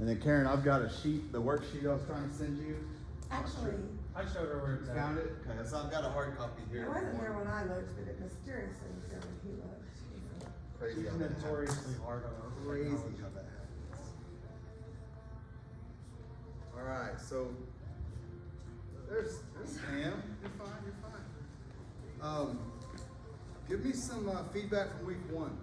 And then Karen, I've got a sheet, the worksheet I was trying to send you. Actually, I showed her where it's at. Found it? Okay, so I've got a hard copy here. I wasn't there when I looked, but it mysteriously was there when he looked. Crazy She's how that happens. notoriously hard on her Crazy technology. how that happens. Alright, so there's Pam. You're fine, you're fine. Give me some feedback from week 1.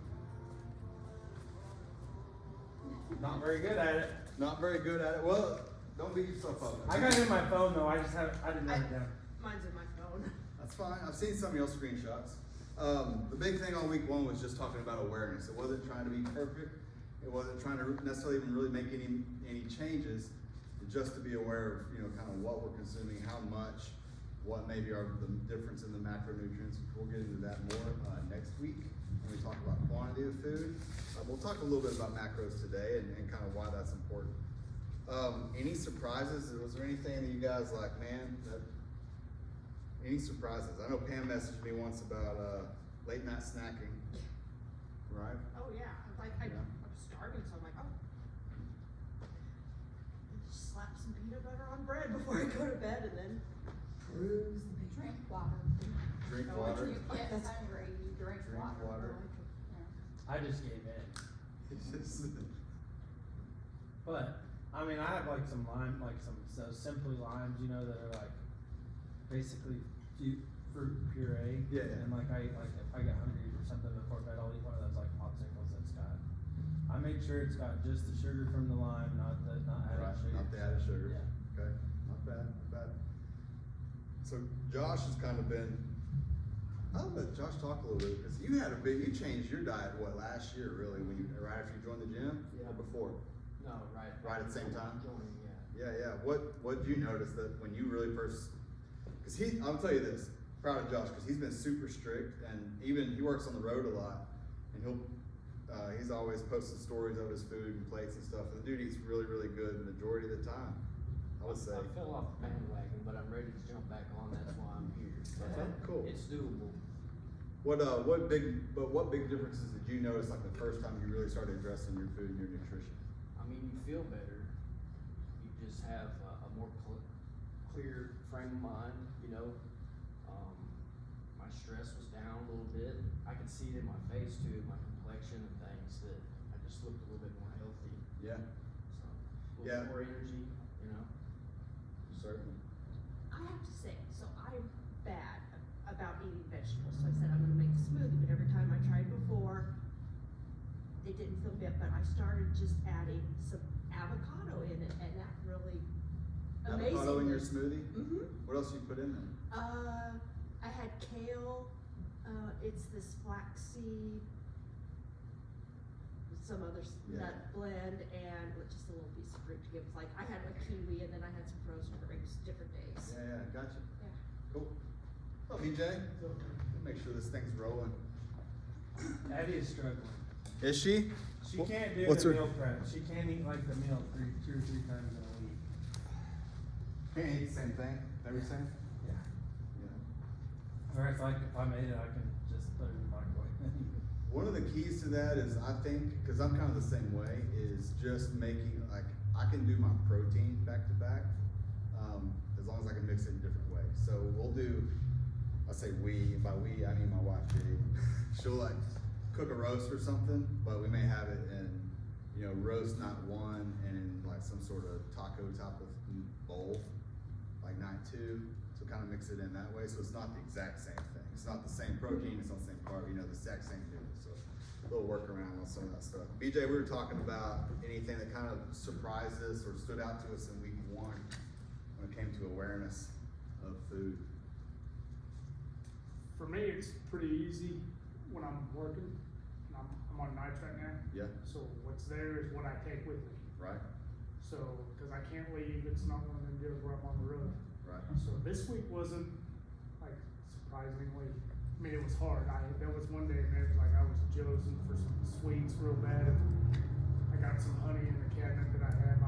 Not very good at it. Not very good at it. Well, don't beat yourself up. I got it in my phone though. I didn't write it down. Mine's in my phone. That's fine. I've seen some of your screenshots. The big thing on week 1 was just talking about awareness. It wasn't trying to be perfect. It wasn't trying to necessarily even really make any changes. Just to be aware of, kind of what we're consuming, how much, what maybe are the difference in the macronutrients. We'll get into that more next week when we talk about quantity of food. We'll talk a little bit about macros today and kind of why that's important. Any surprises? Was there anything that you guys like, man, any surprises? I know Pam messaged me once about late night snacking, right? Oh yeah, like I'm starving, so I'm like, oh. Just slap some peanut butter on bread before I go to bed and then cruise the beach. Drink water. Drink So water. When you get hungry, you drink Drink water. I just gave in. It's just, But I mean, I have like some lime, like some Simply limes, that are like basically fruit puree. Yeah, yeah. And like if I get hungry or something before bed, I'll eat one of those like popsicles that's got. I make sure it's got just the sugar from the lime, not added right, sugar. not the added sugar. Yeah. Okay, not bad, not bad. So Josh has kind of been, I'll let Josh talk a little bit, because you changed your diet, last year really, right after you joined the gym? Yeah. Or before? No, right. Right at the same time? Joining, yeah. Yeah. What did you notice that when you really first, because I'll tell you this, proud of Josh, because he's been super strict, and even, he works on the road a lot, and he's always posting stories of his food and plates and stuff, and the dude eats really, really good the majority of the time, I would say. I fell off the bandwagon, but I'm ready to jump back on, that's why I'm here. Okay, cool. It's doable. What big differences did you notice, like the first time you really started addressing your food and your nutrition? I mean, you feel better, you just have a more clear frame of mind, my stress was down a little bit, I could see it in my face too, my complexion and things, that I just looked a little bit more healthy, Yeah, so, a Yeah. little bit more energy, certainly. I have to say, so I'm bad about eating vegetables, so I said I'm gonna make a smoothie, but every time I tried before, it didn't feel good, but I started just adding some avocado in it, and that really amazing. Avocado in your smoothie? Mm-hmm. What else you put in there? I had kale, it's this flaxseed, some other Yeah. nut blend, and just a little piece of fruit to give, like, I had a kiwi, and then I had some frozen grapes, different days. Yeah, gotcha. Yeah. Cool. Oh, BJ, make sure this thing's rolling. Addie is struggling. Is she? She can't do what's the her- meal prep. She can't eat like the meal 2 or 3 times in a week. Can't eat the same thing, every same? Yeah. Yeah. Or it's like if I made it, I can just put it in the microwave. One of the keys to that is, I think, because I'm kind of the same way, is just making, like, I can do my protein back to back, as long as I can mix it in different ways. So we'll do, I say we, and by we, I mean my wife, Jade. She'll like cook a roast or something, but we may have it in, roast night 1 and in like some sort of taco type of bowl, like night 2. So kind of mix it in that way. So it's not the exact same thing. It's not the same protein, it's not the same carb, the exact same noodle. So a little workaround on some of that stuff. BJ, we were talking about anything that kind of surprised us or stood out to us in week 1 when it came to awareness of food. For me, it's pretty easy when I'm working, and I'm on nights right now. Yeah, So what's there is what I take with me. right, So, cause I can't leave, it's not one of them deals where I'm on the road. right. So this week wasn't, like, surprisingly, I mean, it was hard. There was one day, man, it was like I was jonesing for some sweets real bad. I got some honey in the cabinet that I have,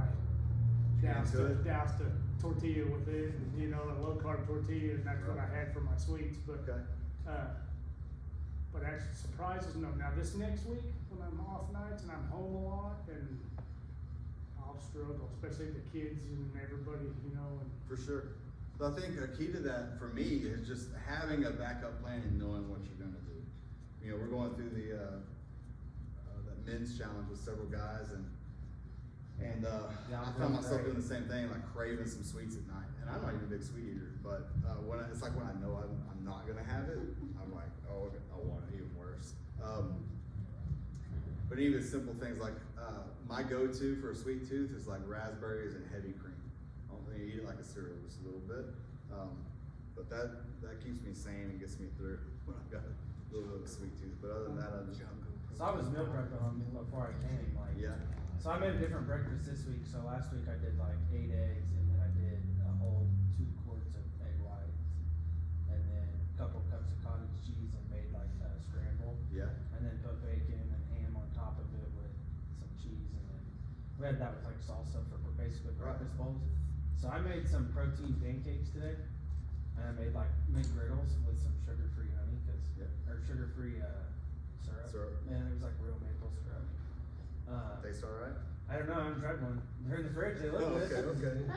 Good. doused a tortilla with it, and, a low carb tortilla, and that's what I had for my sweets, but Okay, but actually surprises, no. Now this next week, when I'm off nights and I'm home a lot, then I'll struggle struggle, especially the kids and everybody, you know, and For sure. So I think a key to that for me is just having a backup plan and knowing what you're gonna do. You know, we're going through the men's challenge with several guys and Yeah, I I'm found doing myself great. doing the same thing, like craving some sweets at night. And I'm not even a big sweet eater, but it's like when I know I'm not gonna have it, I'm like, oh, I want it even worse. But even simple things like my go-to for a sweet tooth is like raspberries and heavy cream. I don't think I eat it like a cereal, just a little bit. But that keeps me sane and gets me through when I've got a little bit of a sweet tooth. But other than that, I just So I was meal prepping on before I came, like. yeah. So I made a different breakfast this week. So last week I did like 8 eggs, and then I did a whole 2 quarts of egg whites, and then a couple cups of cottage cheese, and made like a scramble, Yeah. and then put bacon and ham on top of it with some cheese, and then we had that with like salsa for basically Right. breakfast bowls. So I made some protein pancakes today, and I made like McGriddles with some sugar-free honey, Yeah. or sugar-free syrup. Syrup. Man, it was like real maple syrup. Taste all right? I don't know, I haven't tried one. They're in the fridge, they look Oh, good. okay.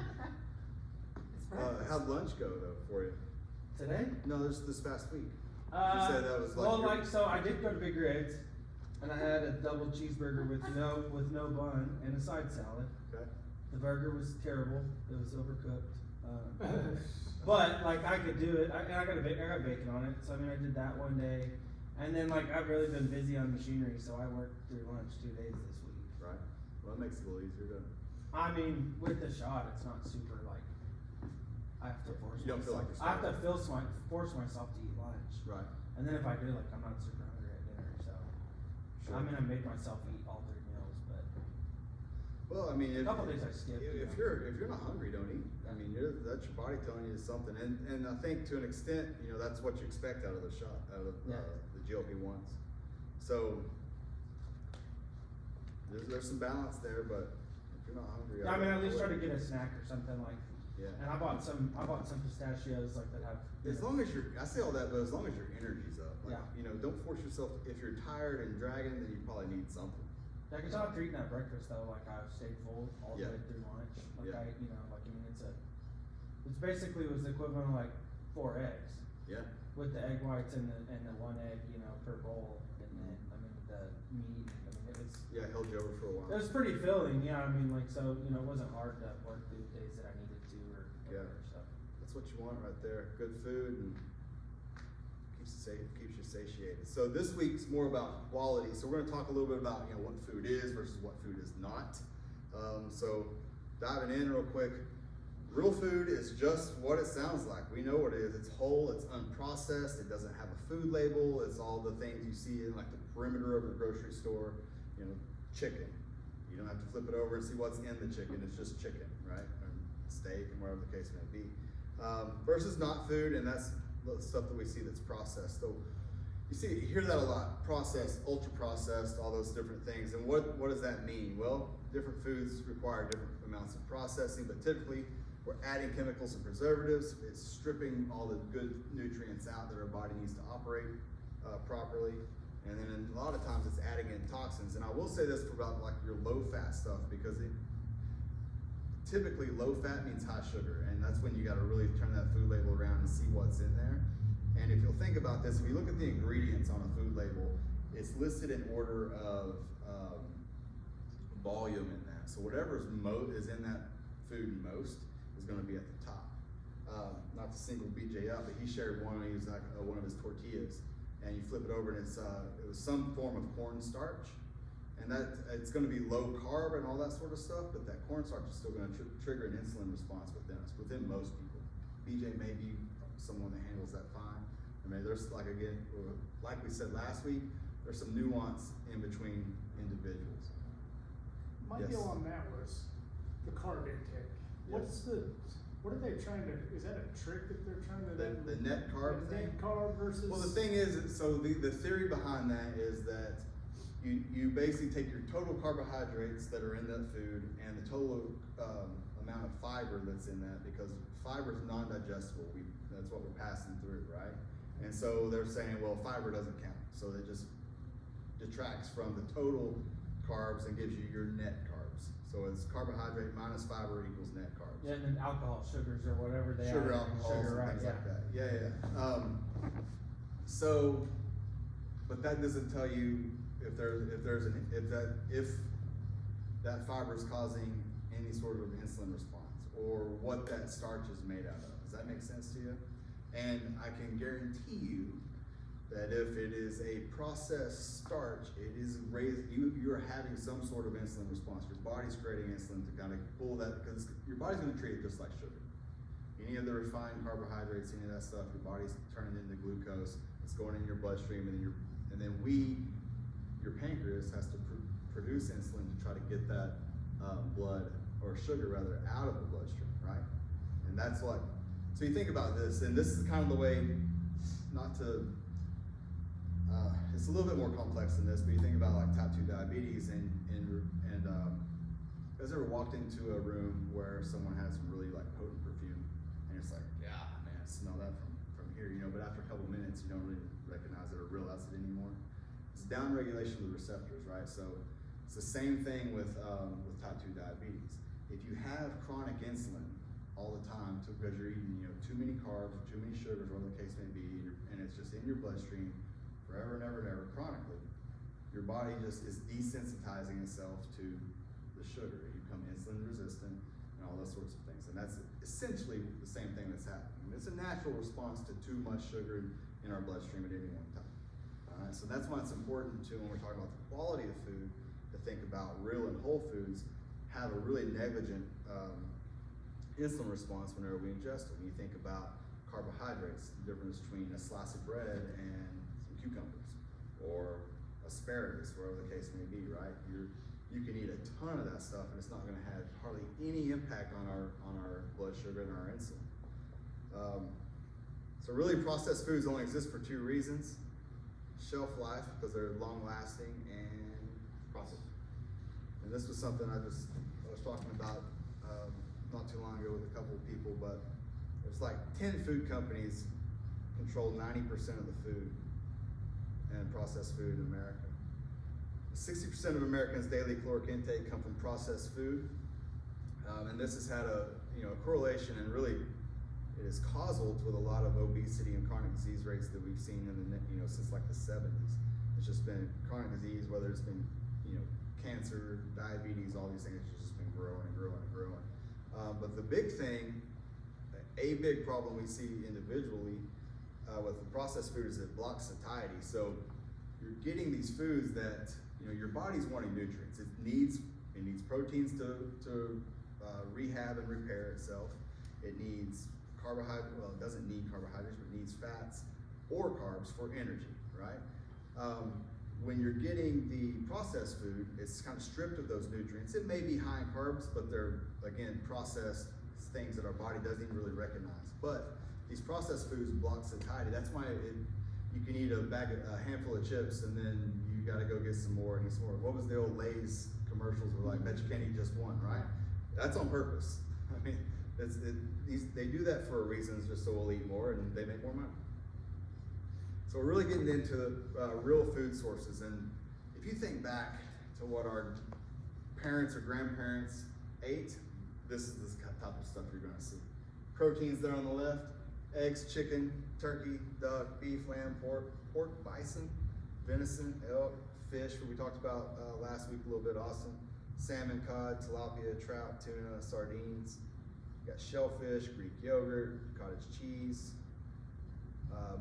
It's breakfast. How'd lunch go though for you? Today? No, this past week. You said that was like well, your- like, so I did go to Big Red's, and I had a double cheeseburger with no bun and a side salad. Okay. The burger was terrible, it was overcooked. But like I could do it, I got bacon on it, so I mean I did that one day. And then like I've really been busy on machinery, so I worked through lunch 2 days this week. Right. Well, that makes it a little easier to. I mean, with the shot, it's not super like, I have to force You don't feel like myself. you're I have to starving. force myself to eat lunch. Right. And then if I do, like, I'm not super hungry at dinner, so. Sure. I mean, I made myself eat all 3 meals, but Well, I mean, a couple days I skipped. if you're not hungry, don't eat. I mean, that's your body telling you something, and I think to an extent, you know, that's what you expect out of the shot, out of Yeah. the GLP-1s. So there's some balance there, but if you're not hungry, Yeah, I mean, at least try to wouldn't- get a snack or something like, Yeah. and I bought some pistachios like that have. As long as I say all that, but as long as your energy's up, like, Yeah. you know, don't force yourself. If you're tired and dragging, then you probably need something. Yeah, cause after eating that breakfast though, like I've stayed full all the Yeah. way through lunch. Like Yeah. I mean, it's basically was the equivalent of like 4 eggs. Yeah. With the egg whites and the 1 egg, per bowl, and then, I mean, the meat, I mean, Yeah, held you over for a it while. was pretty filling, yeah, I mean, like, so, it wasn't hard to work through the days that I needed to, or Yeah. whatever, so. That's what you want right there. Good food and keeps you satiated. So this week's more about quality. So we're gonna talk a little bit about, what food is versus what food is not. So diving in real quick, real food is just what it sounds like. We know what it is. It's whole, it's unprocessed, it doesn't have a food label, it's all the things you see in like the perimeter of a grocery store, chicken. You don't have to flip it over and see what's in the chicken, it's just chicken, right? Or steak and whatever the case may be. Versus not food, and that's the stuff that we see that's processed. So you hear that a lot, processed, ultra processed, all those different things. And what does that mean? Well, different foods require different amounts of processing, but typically we're adding chemicals and preservatives. It's stripping all the good nutrients out that our body needs to operate properly. And then a lot of times it's adding in toxins. And I will say this for about like your low fat stuff, because typically low fat means high sugar. And that's when you gotta really turn that food label around and see what's in there. And if you'll think about this, if you look at the ingredients on a food label, it's listed in order of volume in that. So whatever is in that food most is gonna be at the top. Not to single BJ out, but he shared one, he was like one of his tortillas. And you flip it over and it was some form of cornstarch. And it's gonna be low carb and all that sort of stuff, but that cornstarch is still gonna trigger an insulin response within us, within most people. BJ may be someone that handles that fine. I mean, there's like we said last week, there's some nuance in between individuals. My Yes. deal on that was the carb intake. Yes. What are they trying to, is that a trick that they're trying to? The net carb the thing? net carb versus? Well, the thing is, so the theory behind that is that you basically take your total carbohydrates that are in that food and the total amount of fiber that's in that, because fiber is non-digestible. That's what we're passing through, right? And so they're saying, well, fiber doesn't count. So it just detracts from the total carbs and gives you your net carbs. So it's carbohydrate minus fiber equals net carbs. Yeah, and then alcohol, sugars or whatever they Sugar, add. alcohols, Sugar, and right, things yeah. like that. Yeah. So, but that doesn't tell you if that fiber is causing any sort of insulin response or what that starch is made out of. Does that make sense to you? And I can guarantee you that if it is a processed starch, it is you're having some sort of insulin response. Your body's creating insulin to kind of pull that, because your body's gonna treat it just like sugar. Any of the refined carbohydrates, any of that stuff, your body's turning into glucose. It's going in your bloodstream, and then your pancreas has to produce insulin to try to get that blood, or sugar rather, out of the bloodstream, right? And that's what. So you think about this, and this is kind of the way, not to. It's a little bit more complex than this, but you think about like type 2 diabetes, and has ever walked into a room where someone has some really like potent perfume, and it's like, yeah, man, I smell that from here, you know, but after a couple minutes, you don't really recognize it or realize it anymore. It's downregulation of the receptors, right? So it's the same thing with type 2 diabetes. If you have chronic insulin all the time because you're eating, you know, too many carbs or too many sugars, whatever the case may be, and it's just in your bloodstream forever and ever and ever chronically, your body just is desensitizing itself to the sugar. You become insulin resistant and all those sorts of things. And that's essentially the same thing that's happening. It's a natural response to too much sugar in our bloodstream at any one time. All right, so that's why it's important to, when we're talking about the quality of food, to think about real and whole foods have a really negligent insulin response whenever we ingest it. When you think about carbohydrates, the difference between a slice of bread and some cucumbers, or asparagus, wherever the case may be, right? You can eat a ton of that stuff, and it's not going to have hardly any impact on our blood sugar and our insulin. So really, processed foods only exist for two reasons: shelf life, because they're long lasting, and process. And this was something I was talking about not too long ago with a couple of people, but it's like 10 food companies control 90% of the food and processed food in America. 60% of Americans' daily caloric intake come from processed food, and this has had a correlation, and really it is causal with a lot of obesity and chronic disease rates that we've seen in the since like the 70s. It's just been chronic disease, whether it's been cancer, diabetes, all these things, it's just been growing and growing and growing. But the big thing, a big problem we see individually with the processed food is it blocks satiety. So you're getting these foods that your body's wanting nutrients. It needs proteins to rehab and repair itself. It needs carbohydrates. Well, it doesn't need carbohydrates, but it needs fats or carbs for energy, right? When you're getting the processed food, it's kind of stripped of those nutrients. It may be high in carbs, but they're, again, processed things that our body doesn't even really recognize. But these processed foods block satiety. That's why you can eat a handful of chips, and then you got to go get some more and get some more. What was the old Lay's commercials were like? Bet you can't eat just one, right? That's on purpose. I mean, they do that for a reason, just so we'll eat more and they make more money. So we're really getting into real food sources, and if you think back to what our parents or grandparents ate, this is the type of stuff you're going to see. Proteins there on the left: eggs, chicken, turkey, duck, beef, lamb, pork, bison, venison, elk, fish, what we talked about last week a little bit, Austin, salmon, cod, tilapia, trout, tuna, sardines. You got shellfish, Greek yogurt, cottage cheese,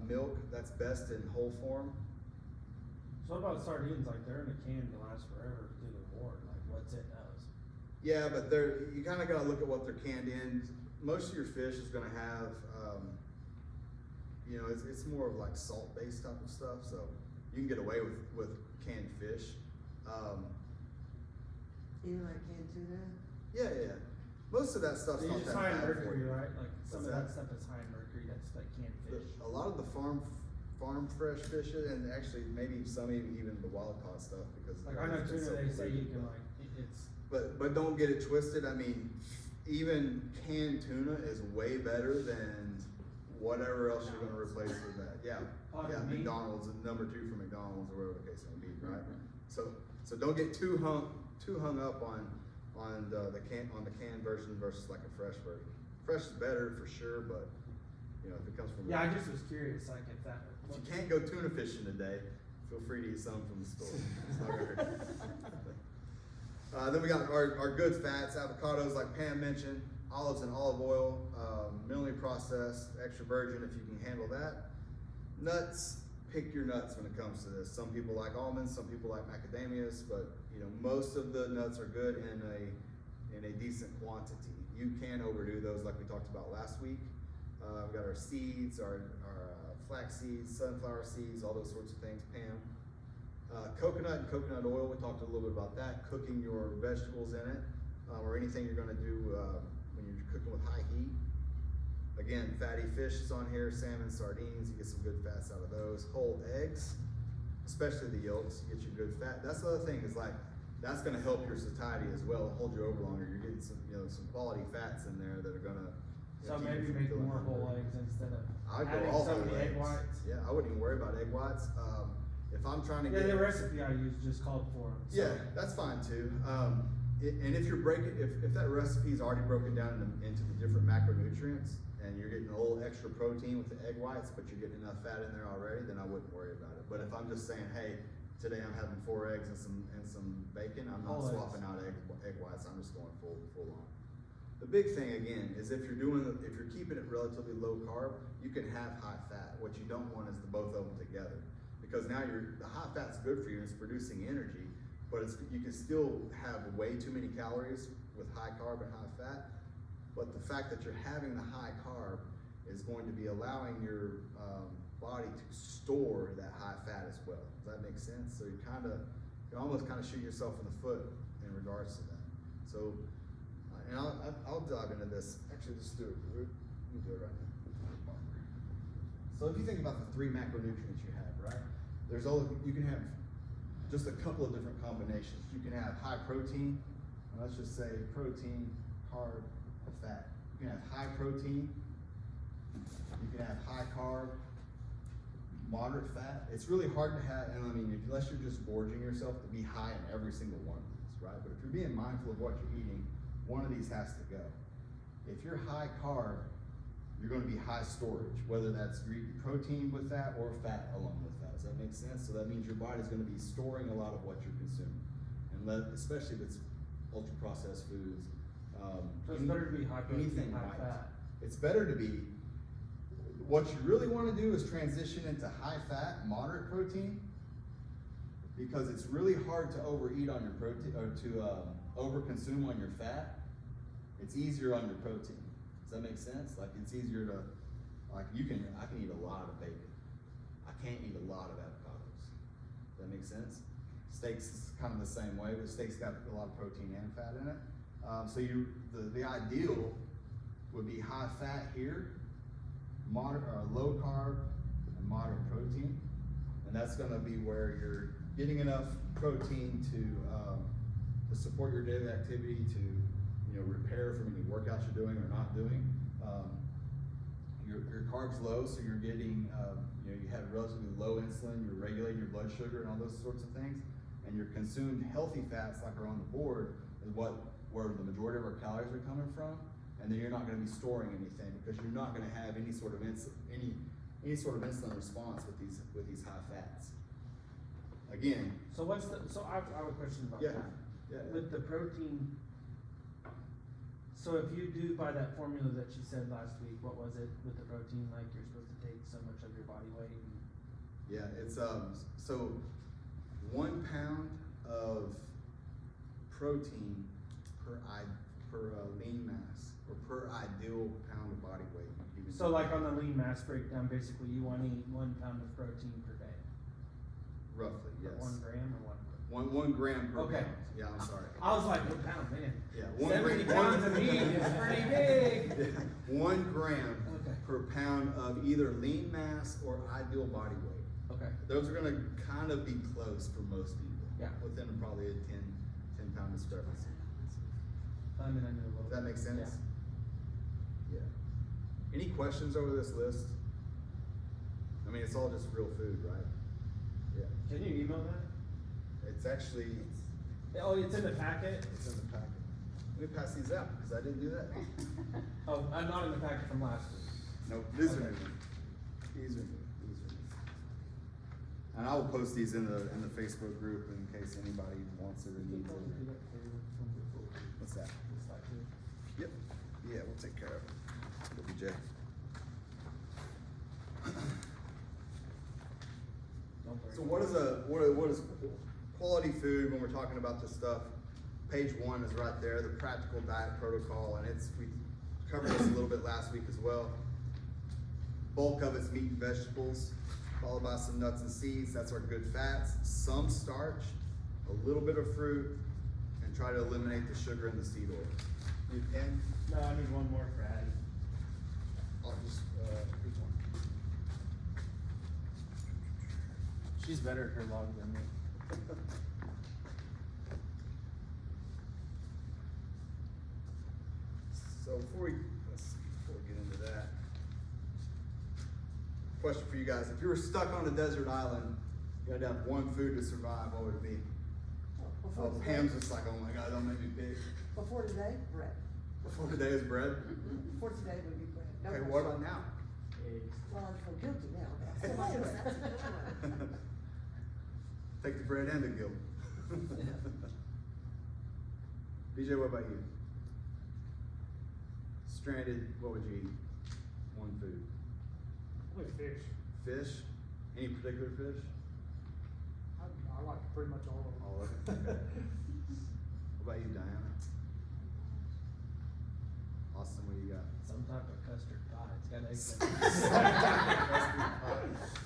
milk that's best in whole form. So what about sardines? Like, they're in a can to last forever through the war. Like, what's it knows? Yeah, but you kind of got to look at what they're canned in. Most of your fish is going to have, it's more of like salt-based type of stuff, so you can get away with canned fish. Even like canned tuna? Yeah. Most of that stuff's They not use that high in bad for mercury, you. right? Like, some What's of that that? stuff is high in mercury. That's like canned fish. A lot of the farm fresh fish, and actually maybe some even the wild caught stuff, because Like, I know it's been tuna, so they say you polluted, can but- like, it's, But don't get it twisted. I mean, even canned tuna is way better than whatever else you're going to replace with that. Yeah, meat. McDonald's is number 2 for McDonald's, or whatever the case may be, right? So don't get too hung up on on the canned version versus like a fresh version. Fresh is better for sure, but you know, if it comes from. Yeah, I just was curious, like if that. If you can't go tuna fishing today, feel free to eat some from the store. It's not gonna hurt. Then we got our good fats, avocados like Pam mentioned, olives and olive oil, minimally processed, extra virgin if you can handle that. Nuts, pick your nuts when it comes to this. Some people like almonds, some people like macadamias, but you know, most of the nuts are good in a decent quantity. You can overdo those like we talked about last week. We've got our seeds, our flax seeds, sunflower seeds, all those sorts of things, Pam. Coconut and coconut oil, we talked a little bit about that, cooking your vegetables in it, or anything you're gonna do when you're cooking with high heat. Again, fatty fish is on here, salmon, sardines, you get some good fats out of those. Whole eggs, especially the yolks, you get your good fat. That's the other thing is like, that's gonna help your satiety as well, hold you over longer. You're getting some, you know, some quality fats in there that are gonna. So maybe make more whole eggs instead of I'd go adding all so whole many egg eggs. whites. Yeah, I wouldn't even worry about egg whites. If I'm trying to Yeah, get. the recipe I used just called for them. So. Yeah, that's fine too. And if you're breaking, if that recipe is already broken down into the different macronutrients, and you're getting a little extra protein with the egg whites, but you're getting enough fat in there already, then I wouldn't worry about it. But if I'm just saying, hey, today I'm having 4 eggs and some bacon, I'm not Whole swapping eggs. out egg whites. I'm just going full on. The big thing again is if you're keeping it relatively low carb, you can have high fat. What you don't want is the both of them together, because now the high fat's good for you and it's producing energy, but you can still have way too many calories with high carb and high fat. But the fact that you're having the high carb is going to be allowing your body to store that high fat as well. Does that make sense? So you almost kind of shoot yourself in the foot in regards to that. So, and I'll dive into this. Actually, just do it. Let me do it right now. So if you think about the 3 macronutrients you have, right? You can have just a couple of different combinations. You can have high protein, and let's just say protein, carb, fat. You can have high protein, you can have high carb, moderate fat. It's really hard to have, and I mean, unless you're just gorging yourself, to be high in every single one of these, right? But if you're being mindful of what you're eating, one of these has to go. If you're high carb, you're going to be high storage, whether that's protein with that or fat along with that. Does that make sense? So that means your body's going to be storing a lot of what you're consuming, and especially if it's ultra processed foods. So it's better to be high protein, anything high white. fat. It's better to be. What you really want to do is transition into high fat, moderate protein, because it's really hard to overeat on your protein or to overconsume on your fat. It's easier on your protein. Does that make sense? Like it's easier to, like I can eat a lot of bacon. I can't eat a lot of avocados. Does that make sense? Steaks is kind of the same way, but steak's got a lot of protein and fat in it. So the ideal would be high fat here, moderate or low carb, and moderate protein, and that's going to be where you're getting enough protein to support your daily activity, to repair from any workouts you're doing or not doing. Your carbs low, so you're getting you have relatively low insulin, you're regulating your blood sugar and all those sorts of things, and your consumed healthy fats like are on the board is where the majority of our calories are coming from, and then you're not going to be storing anything because you're not going to have any sort of insulin response with these high fats. Again. So I have a question about that. Yeah. With the protein, so if you do by that formula that you said last week, what was it with the protein? Like you're supposed to take so much of your body weight. Yeah, it's so 1 pound of protein per lean mass, or per ideal pound of body weight. So like on the lean mass breakdown, basically you want to eat 1 pound of protein per day. Roughly, yes. 1 gram or 1 gram? 1 gram per Okay. pound. Yeah, I'm sorry. I was like, 1 pound, man. Yeah, 70 pounds of meat is pretty big. Yeah, 1 gram Okay. per pound of either lean mass or ideal body weight. Okay. Those are gonna kind of be close for most people. Yeah. Within probably a 10 pound discrepancy. I mean, I knew a little. Does that make sense? Yeah. Yeah. Any questions over this list? I mean, it's all just real food, right? Yeah. Can you email that? It's actually, Oh, it's in the packet? it's in the packet. me pass these out, cause I didn't do that. Oh, I'm not in the packet from last week. Nope, these are Okay. new. These are new, these are new. And I will post these in the Facebook group in case anybody wants it or needs it. What's that? Yep, yeah, we'll take care of it. OBJ. So what is quality food when we're talking about this stuff? Page 1 is right there, the practical diet protocol, and we covered this a little bit last week as well. Bulk of it's meat and vegetables, followed by some nuts and seeds. That's our good fats. Some starch, a little bit of fruit, and try to eliminate the sugar and the seed oil. Need a pen? No, I need one more for Addie. I'll just, which one? She's better at her log than me. So before we get into that, question for you guys: if you were stuck on a desert island, you had to have one food to survive, what would it be? Before Oh, today, Pam's just like, oh my God, don't make me pick. before today, bread. Before today is bread. Before today would be bread. No Okay, question. what about now? Eggs. Well, I feel guilty now. but I still Oh, like that's a bread. good one. Take the bread and the guilt. BJ, what about you? Stranded, what would you eat? One food. Probably fish. Fish? Any particular fish? I like pretty much all of them. All of it, okay. What about you, Diana? Austin, what do you got? Some type of custard pie. It's got eggs in it.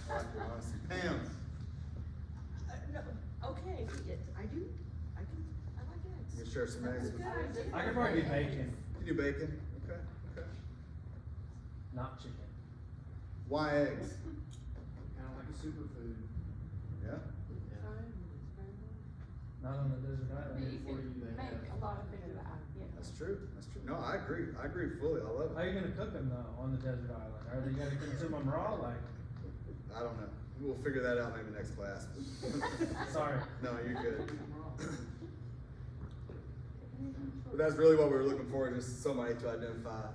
I like your honesty. Pam? No, okay, I like eggs. You can share some eggs with That's a good idea. I could probably do bacon, You do bacon? Okay, okay. not chicken. Why eggs? Kinda like a superfood. Yeah? Yeah. Not on the desert I island. mean, you For can you, they make have- a lot of things out of it. That's true, that's true. No, I agree fully, I love How are it. you gonna cook them though on the desert island? Are they gonna consume them raw? Like, I don't know. We'll figure that out maybe next class. sorry. No, you're good. I'm wrong. But that's really what we were looking for, just somebody to identify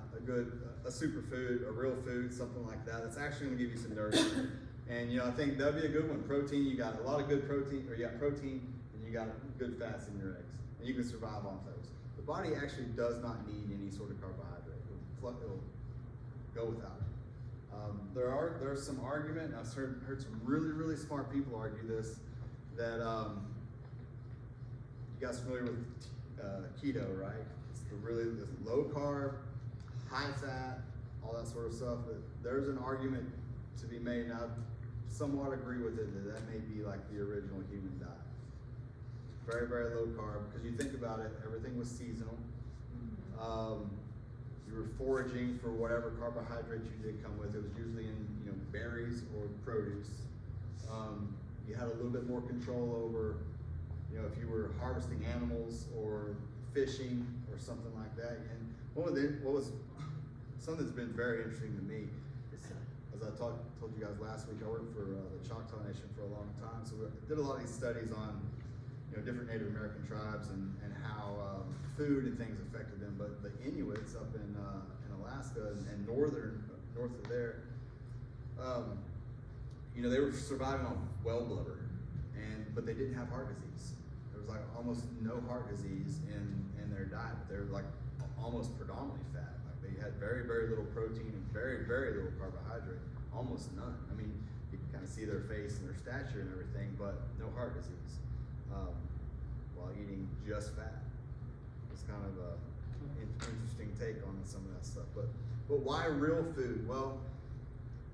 a superfood, a real food, something like that. That's actually gonna give you some nourishment. And I think that'd be a good one. Protein, you got a lot of good protein, or you got protein, and you got good fats in your eggs. And you can survive off those. The body actually does not need any sort of carbohydrate. It'll go without it. There's some argument, and I've heard some really, really smart people argue this, that, you guys familiar with keto, right? It's this low carb, high fat, all that sort of stuff. But there's an argument to be made, and I somewhat agree with it, that may be like the original human diet. Very, very low carb, because you think about it, everything was seasonal. You were foraging for whatever carbohydrates you did come with. It was usually in berries or produce. You had a little bit more control over if you were harvesting animals or fishing or something like that. And what was something that's been very interesting to me is, as I told you guys last week, I worked for the Choctaw Nation for a long time. So we did a lot of these studies on different Native American tribes and how food and things affected them. But the Inuits up in Alaska and north of there, they were surviving on whale blubber, but they didn't have heart disease. There was like almost no heart disease in their diet. They were like almost predominantly fat. Like they had very, very little protein and very, very little carbohydrate, almost none. I mean, you can kind of see their face and their stature and everything, but no heart disease, while eating just fat. It's kind of a interesting take on some of that stuff. But why real food? Well,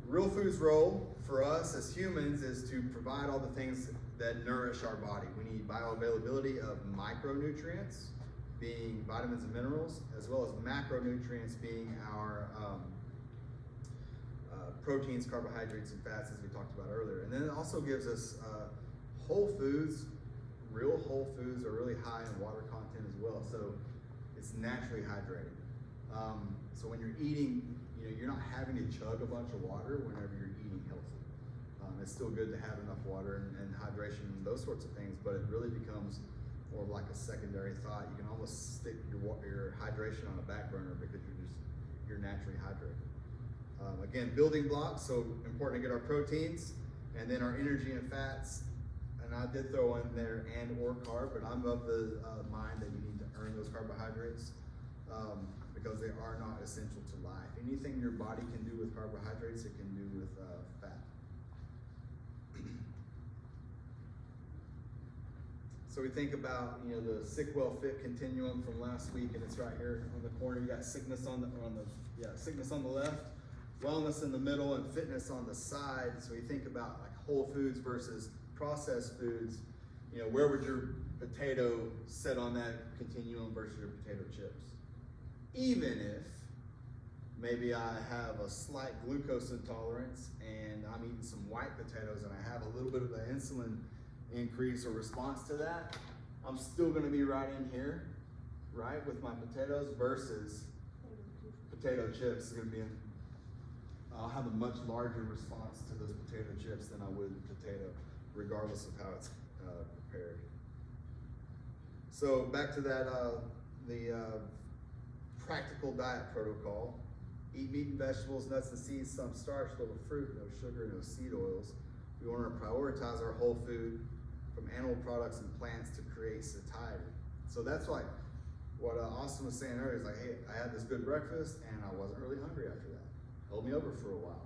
real food's role for us as humans is to provide all the things that nourish our body. We need bioavailability of micronutrients, being vitamins and minerals, as well as macronutrients, being our proteins, carbohydrates, and fats, as we talked about earlier. And then it also gives us whole foods. Real whole foods are really high in water content as well, so it's naturally hydrated. So when you're eating, you're not having to chug a bunch of water whenever you're eating healthy. It's still good to have enough water and hydration and those sorts of things, but it really becomes or like a secondary thought. You can almost stick your hydration on a back burner because you're naturally hydrated. Again, building blocks, so important to get our proteins, and then our energy and fats. And I did throw in there and or carb, but I'm of the mind that you need to earn those carbohydrates because they are not essential to life. Anything your body can do with carbohydrates, it can do with fat. So we think about, you know, the sick, well, fit continuum from last week, and it's right here on the corner. You got sickness on the sickness on the left, wellness in the middle, and fitness on the side. So we think about like whole foods versus processed foods. You know, where would your potato sit on that continuum versus your potato chips? Even if maybe I have a slight glucose intolerance and I'm eating some white potatoes and I have a little bit of an insulin increase or response to that, I'm still gonna be right in here, right, with my potatoes versus potato chips. I'll have a much larger response to those potato chips than I would potato, regardless of how it's prepared. So back to that, the practical diet protocol. Eat meat and vegetables, nuts and seeds, some starch, little fruit, no sugar, no seed oils. We want to prioritize our whole food from animal products and plants to create satiety. So that's like what Austin was saying earlier. Is like, hey, I had this good breakfast and I wasn't really hungry after that. Held me over for a while.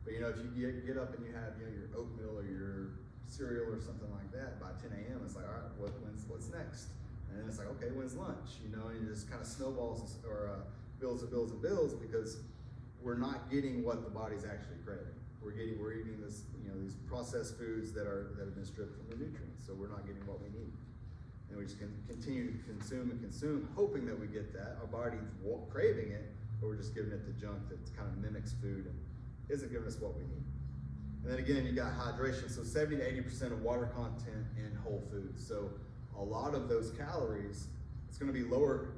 But you know, if you get up and you have, you know, your oatmeal or your cereal or something like that by 10 a.m., it's like, all right, what's next? And then it's like, okay, when's lunch? You know, and it just kind of snowballs or builds and builds and builds because we're not getting what the body's actually craving. We're eating this, you know, these processed foods that have been stripped from the nutrients, so we're not getting what we need. And we just can continue to consume and consume, hoping that we get that. Our body's craving it, but we're just giving it the junk that kind of mimics food and isn't giving us what we need. And then again, you got hydration. So 70 to 80% of water content in whole foods. So a lot of those calories, it's going to be lower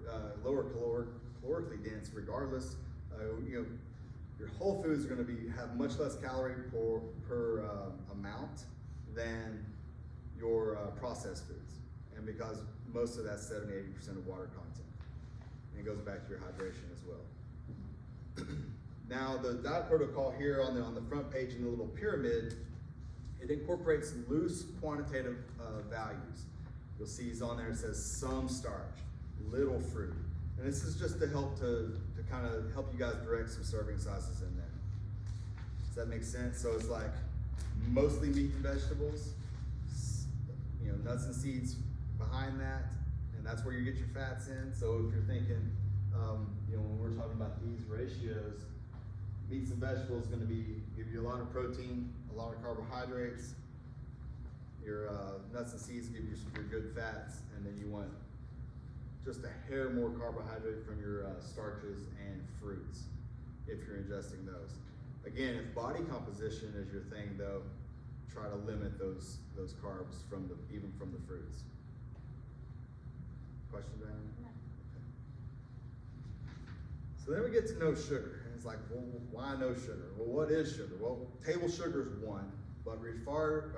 calorically dense regardless. You know, your whole foods are going to have much less calorie per amount than your processed foods. And because most of that's 70, 80% of water content. And it goes back to your hydration as well. Now the diet protocol here on the front page in the little pyramid, it incorporates loose quantitative values. You'll see on there it says some starch, little fruit. And this is just to help kind of help you guys direct some serving sizes in there. Does that make sense? So it's like mostly meat and vegetables, you know, nuts and seeds behind that, and that's where you get your fats in. So if you're thinking, you know, when we're talking about these ratios, meats and vegetables is going to give you a lot of protein, a lot of carbohydrates. Your nuts and seeds give you your good fats, and then you want just a hair more carbohydrate from your starches and fruits if you're ingesting those. Again, if body composition is your thing, though, try to limit those carbs even from the fruits. Question, Diane? No. Okay. So then we get to no sugar. And it's like, well, why no sugar? Well, what is sugar? Well, table sugar is one, but refined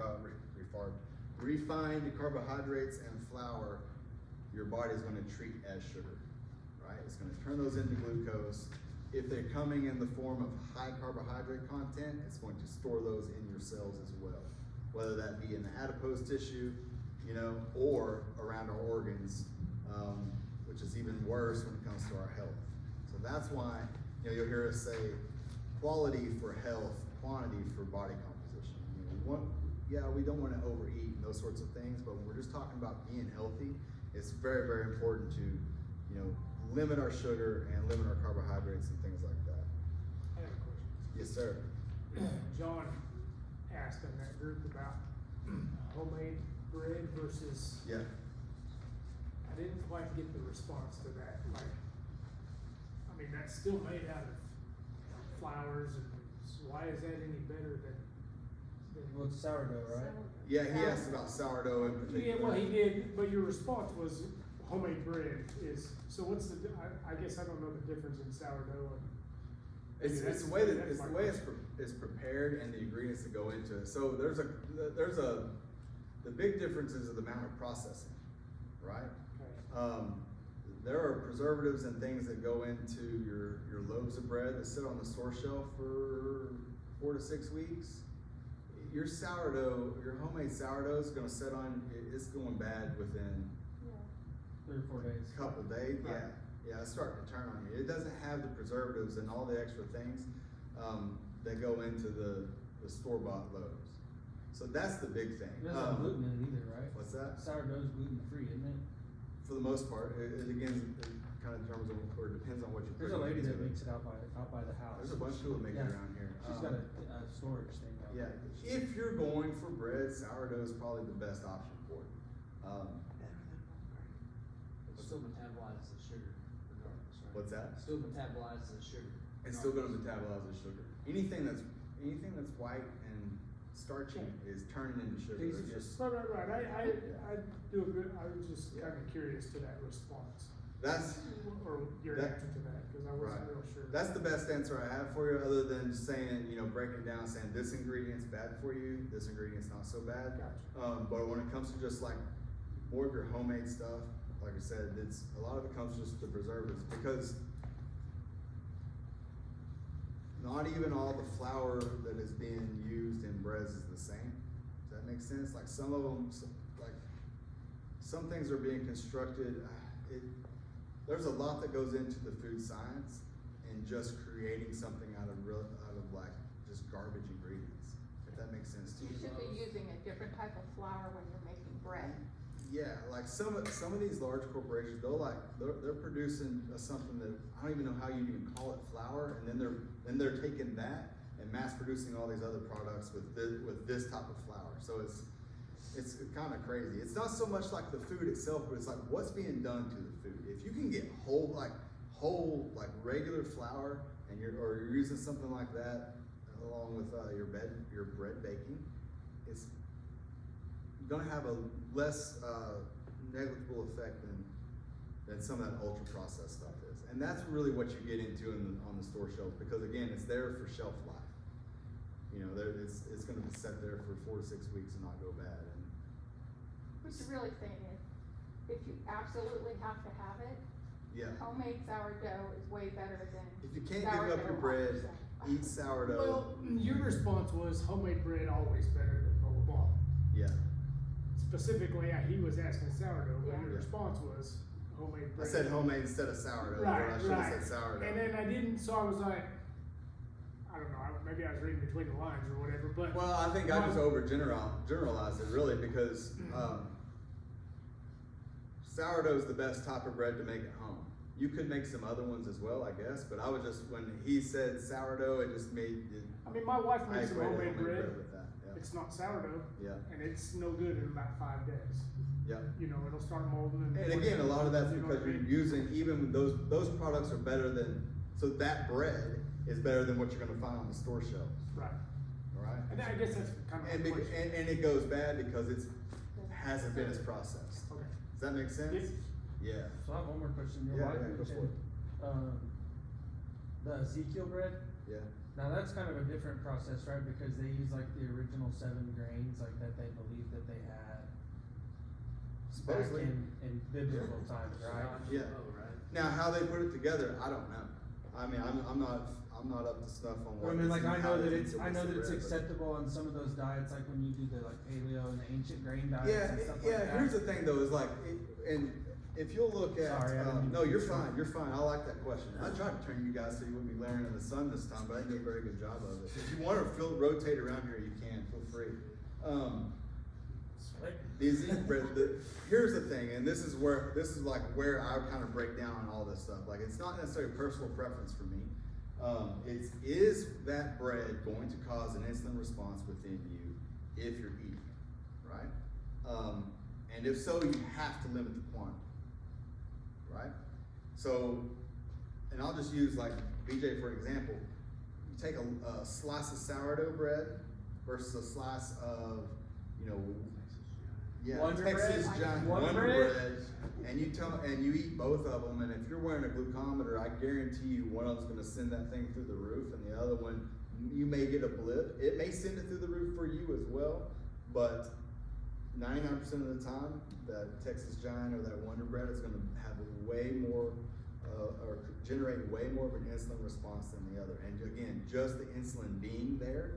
carbohydrates and flour, your body's going to treat as sugar, right? It's going to turn those into glucose. If they're coming in the form of high carbohydrate content, it's going to store those in your cells as well, whether that be in the adipose tissue, you know, or around our organs, which is even worse when it comes to our health. So that's why, you know, you'll hear us say quality for health, quantity for body composition. You know, we don't want to overeat and those sorts of things, but when we're just talking about being healthy, it's very, very important to, you know, limit our sugar and limit our carbohydrates and things like that. I have a question. Yes, sir. John asked in that group about homemade bread versus, Yeah. I didn't quite get the response to that. Like, I mean, that's still made out of flours, and so why is that any better than? Well, it's sourdough, right? Yeah, he asked about sourdough in particular. Yeah, well, he did, but your response was homemade bread is, so what's I guess I don't know the difference in sourdough and. It's the way it's prepared and the ingredients that go into it. So the big difference is the amount of processing, right? Okay. There are preservatives and things that go into your loaves of bread that sit on the store shelf for 4 to 6 weeks. Your sourdough, your homemade sourdough is gonna sit on, it's going bad within 3 or 4 days. a couple days, Right. yeah, it's starting to turn on you. It doesn't have the preservatives and all the extra things, that go into the store-bought loaves. So that's the big thing. It doesn't have gluten in it either, right? What's that? Sourdough's gluten free, isn't it? For the most part, it again, it kind of determines on, or depends on what you put. There's a lady that into it. makes it out by the house. There's a bunch of people that make it Yeah. around here. She's got a storage thing out Yeah, there. if you're going for bread, sourdough is probably the best option for it. It still metabolizes the sugar regardless, right? What's that? Still metabolizes the sugar. It's still gonna metabolize the sugar. Anything that's white and starchy is turning into sugar. These It's are just, Right, I do agree, I was just Yeah. kinda curious to that response, that's, or your That- answer to that, cause I wasn't Right. real sure. that's the best answer I have for you, other than saying, breaking it down, saying this ingredient's bad for you, this ingredient's not so bad. Gotcha. But when it comes to just like more of your homemade stuff, like I said, it's, a lot of it comes just to preservatives, because not even all the flour that is being used in breads is the same. Does that make sense? Like some of them, like, some things are being constructed, there's a lot that goes into the food science and just creating something out of like, just garbage ingredients, if that makes sense to You you. should be using a different type of flour when you're making bread. Yeah, like some of these large corporations, they're producing something that, I don't even know how you even call it flour, and then they're taking that and mass producing all these other products with this type of flour. So it's kind of crazy. It's not so much like the food itself, but it's like what's being done to the food. If you can get whole regular flour, and you're using something like that along with your bread baking, it's gonna have a less negligible effect than some of that ultra processed stuff is. And that's really what you get into on the store shelf, because again, it's there for shelf life. It's gonna be set there for 4 to 6 weeks and not go bad. And What you're really saying is, if you absolutely have to have it, yeah, homemade sourdough is way better than if you can't give up your sourdough bread, 100%. eat sourdough. Well, your response was homemade bread always better than blah, blah, blah. Yeah, Specifically, he was asking sourdough, but your Yeah. response was homemade I bread. said homemade instead of sourdough, Right, or I should have right. said sourdough. And then I didn't, so I was like, I don't know, maybe I was reading between the lines or whatever, but. Well, I think I just generalized it really, because sourdough is the best type of bread to make at home. You could make some other ones as well, I guess, but I would just, when he said sourdough, it just made it. I mean, my wife I makes some equated homemade bread, with that, it's not sourdough, yeah, and it's no good in about 5 days. yeah. It'll start molding and. And again, a lot of that's You know because what I you're mean? using, even those products are better than, so that bread is better than what you're gonna find on the store shelves, Right, alright? and I guess that's kind of And, my question. and it goes bad because hasn't been as processed. Okay. Does that make sense? Yes. Yeah. So I have one more question. Your Yeah, wife yeah, go for mentioned, the Ezekiel bread. Yeah. Now that's kind of a different process, right? Because they use like the original 7 grains, like that they believe that they had back Supposedly. in biblical times, right? Yeah. Right? Now, how they put it together, I don't know. I mean, I'm not up to snuff on I what. mean, like how I know that Ezekiel I know puts that it's the bread, but- acceptable on some of those diets, like when you do the like paleo and the ancient grain diets Yeah, and stuff yeah, like that. here's the thing though, is like, and if you'll look at, Sorry, I didn't mean no, to you're interrupt. fine, you're fine, I like that question. I tried to turn you guys so you wouldn't be glaring in the sun this time, but I didn't do a very good job of it. If you wanna rotate around here, you can, feel free. The Ezekiel bread, here's the thing, and this is like where I kind of break down on all this stuff. Like, it's not necessarily personal preference for me. Is that bread going to cause an insulin response within you if you're eating it, right? And if so, you have to limit the quantity, right? So, and I'll just use like BJ for example. You take a slice of sourdough bread versus a slice of, Wonder Texas bread? Giant Wonder Wonder bread? bread, and you eat both of them, and if you're wearing a glucometer, I guarantee you one of them's gonna send that thing through the roof, and the other one, you may get a blip. It may send it through the roof for you as well, but 99% of the time, that Texas Giant or that Wonder Bread is gonna have way more, or generate way more of an insulin response than the other. And again, just the insulin being there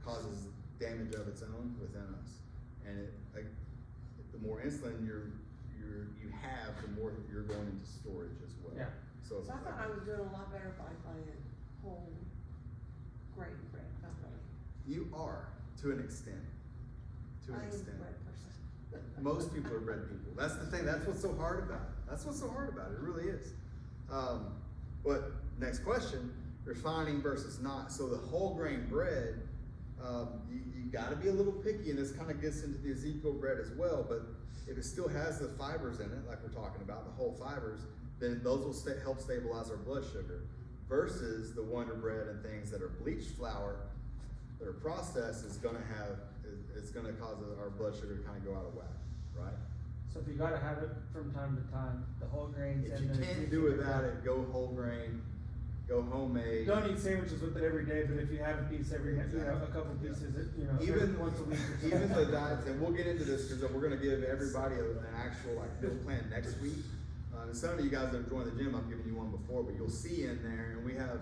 causes damage of its own within us. And the more insulin you have, the more you're going into storage as well. Yeah. So it's So I thought I was doing a lot better by buying whole grain bread, not really. You are, to an extent. To an I am a extent. bread person. Most people are bread people. That's the thing. That's what's so hard about it. That's what's so hard about it. It really is. But next question: refining versus not. So the whole grain bread, you got to be a little picky, and this kind of gets into the Ezekiel bread as well. But if it still has the fibers in it, like we're talking about, the whole fibers, then those will help stabilize our blood sugar. Versus the Wonder Bread and things that are bleached flour, that are processed, it's gonna cause our blood sugar to kind of go out of whack, right? So if you gotta have it from time to time, the whole grains If and you the. can't do without it, go whole grain, go homemade. Don't eat sandwiches with it every day, but if you have a piece every, you know, a couple pieces, every Even once a week or something. even the diets, and we'll get into this because we're gonna give everybody an actual like meal plan next week. And some of you guys that have joined the gym, I've given you one before, but you'll see in there, and we'll have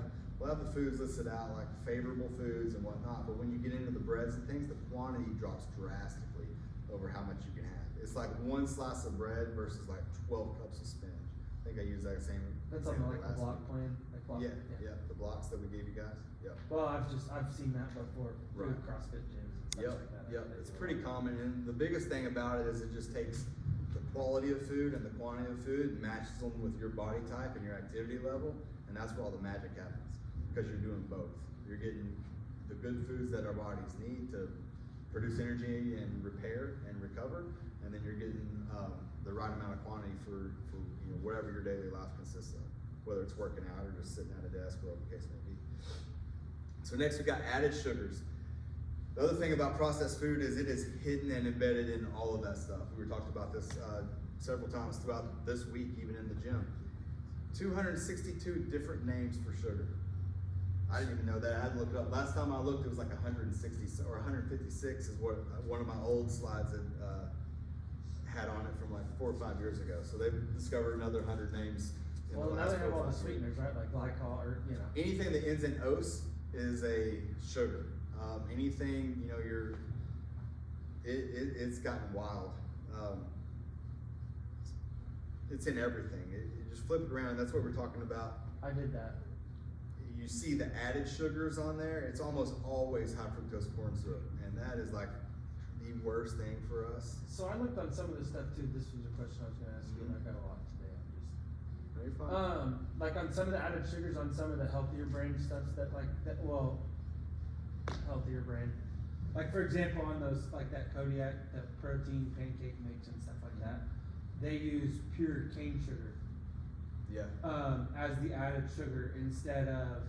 the foods listed out, like favorable foods and whatnot. But when you get into the breads and things, the quantity drops drastically over how much you can have. It's like one slice of bread versus like 12 cups of spinach. I think I used that same. That's on example like the last block week. plan, like block. Yeah, the blocks that we gave you guys. Yep. Well, I've seen that before, Right. through CrossFit gyms and stuff Yep, like that. yep, it's pretty common, and the biggest thing about it is it just takes the quality of food and the quantity of food and matches them with your body type and your activity level, and that's where all the magic happens, because you're doing both. You're getting the good foods that our bodies need to produce energy and repair and recover, and then you're getting the right amount of quantity for whatever your daily life consists of, whether it's working out or just sitting at a desk, whatever the case may be. So next we got added sugars. The other thing about processed food is it is hidden and embedded in all of that stuff. We were talking about this several times throughout this week, even in the gym. 262 different names for sugar. I didn't even know that. I had to look it up. Last time I looked, it was like 160 or 156 is what one of my old slides had on it from like 4 or 5 years ago. So they've discovered another 100 names in Well, the now last they have 4 all or the 5 years. sweeteners, right, like glycol, or, Anything that ends in ose is a sugar. Anything, it's gotten wild. It's in everything. You just flip it around. That's what we're talking about. I did that. You see the added sugars on there. It's almost always high fructose corn syrup, and that is like the worst thing for us. So I looked on some of this stuff too. This was a question I was gonna ask you, and I got a lot today. Very fun. Like on some of the added sugars on some of the healthier brand stuff healthier brand. Like for example, on those, like that Kodiak, the protein pancake mix and stuff like that, they use pure cane sugar, Yeah. as the added sugar instead of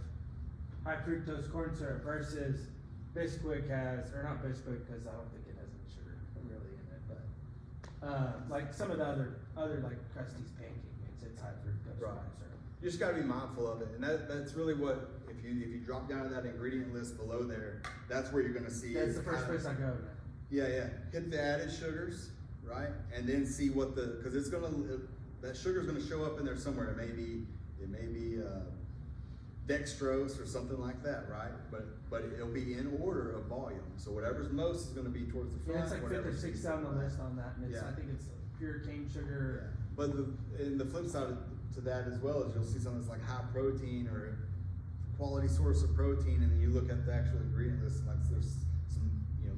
high fructose corn syrup versus Bisquick has, or not Bisquick, cause I don't think it has any sugar really in it, but, like some of the other like Krusty's pancake mix, it's high fructose Right. corn syrup. You just gotta be mindful of it, and that's really what, if you drop down to that ingredient list below there, that's where you're gonna see. That's is the first kind of- place I go now. Yeah, hit the added sugars, right? And then see what cause it's that sugar's gonna show up in there somewhere. It may be dextrose or something like that, right? But it'll be in order of volume. So whatever's most is gonna be towards the front. Yeah, it's like fifth or whatever's sixth in down the back. list on that, and it's, Yeah. I think it's pure cane sugar. But the flip side to that as well is you'll see something that's like high protein or quality source of protein, and then you look at the actual ingredient list, and like there's some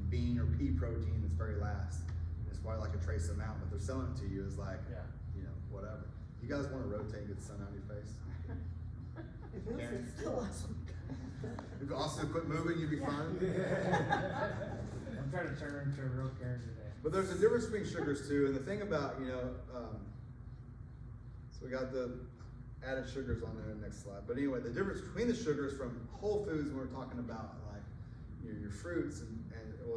bean or pea protein that's very last. And it's probably like a trace amount, but they're selling it to you as like Yeah. whatever. You guys want to rotate and get the sun out of your face? It feels Karen? it's still awesome. If Austin quit moving, you'd be Yeah. fine. I'm trying to turn her into a real Karen today. But there's a difference between sugars too, and the thing about, so we got the added sugars on there in the next slide. But anyway, the difference between the sugars from whole foods when we're talking about like your fruits and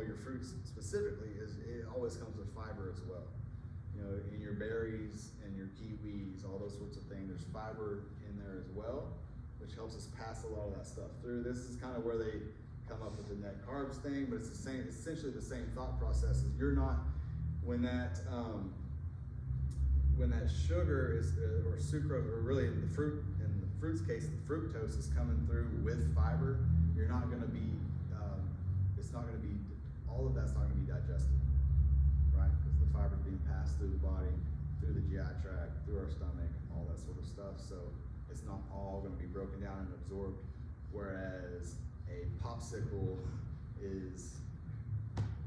your fruits specifically is it always comes with fiber as well. In your berries and your kiwis, all those sorts of things, there's fiber in there as well, which helps us pass a lot of that stuff through. This is kind of where they come up with the net carbs thing, but it's essentially the same thought process. Is you're not when that sugar is, or sucrose, or really in the fruit's case, the fructose is coming through with fiber, you're not gonna be, it's not gonna be, all of that's not gonna be digested, right? Because the fiber's being passed through the body, through the GI tract, through our stomach, all that sort of stuff, so it's not all gonna be broken down and absorbed, whereas a popsicle is,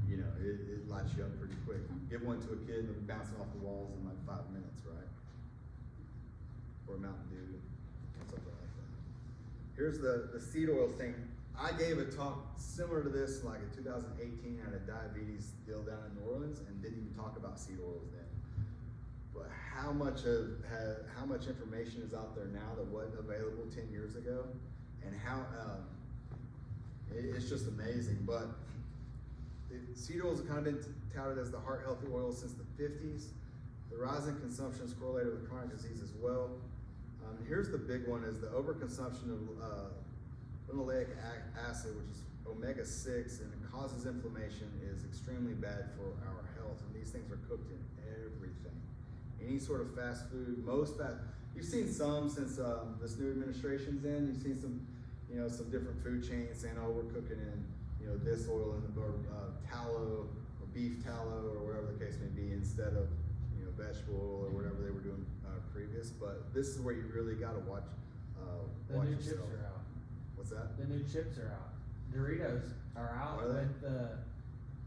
you know, it lights you up pretty quick. Give one to a kid and it'll be bouncing off the walls in like 5 minutes, right? Or a Mountain Dew, something like that. Here's the seed oils thing. I gave a talk similar to this like in 2018 at a diabetes deal down in New Orleans and didn't even talk about seed oils then. But how much information is out there now that wasn't available 10 years ago, and how it's just amazing. But seed oils have kind of been touted as the heart healthy oil since the 50s. The rise in consumption is correlated with chronic disease as well. Here's the big one: is the overconsumption of linoleic acid, which is omega-6, and it causes inflammation, is extremely bad for our health. And these things are cooked in everything. Any sort of fast food, you've seen some since this new administration's in. You've seen some, you know, some different food chains saying, oh, we're cooking in, you know, this oil or tallow or beef tallow or whatever the case may be, instead of, you know, vegetable oil or whatever they were doing previous. But this is where you really got to watch. The Watch new yourself. chips are out. What's that? The new chips are out. Doritos are out Are they? with the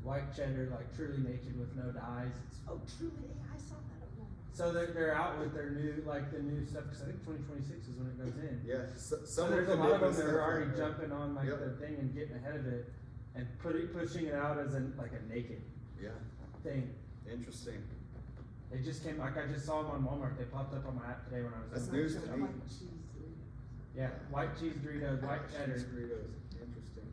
white cheddar, like truly naked with no dyes. It's, Oh, truly, I saw that at Walmart. so they're out with their new, like the new stuff, cause I think 2026 is when it goes in. Yeah, So some there's a lot of them that are stuff already like that. jumping on like Yep. the thing and getting ahead of it and pushing it out as like a naked Yeah, thing. interesting. It just came, like I just saw them on Walmart. They popped up on my app today when I was. That's looking. news to me. Like cheese Doritos. Yeah, white cheese Doritos, white cheddar. Doritos, interesting.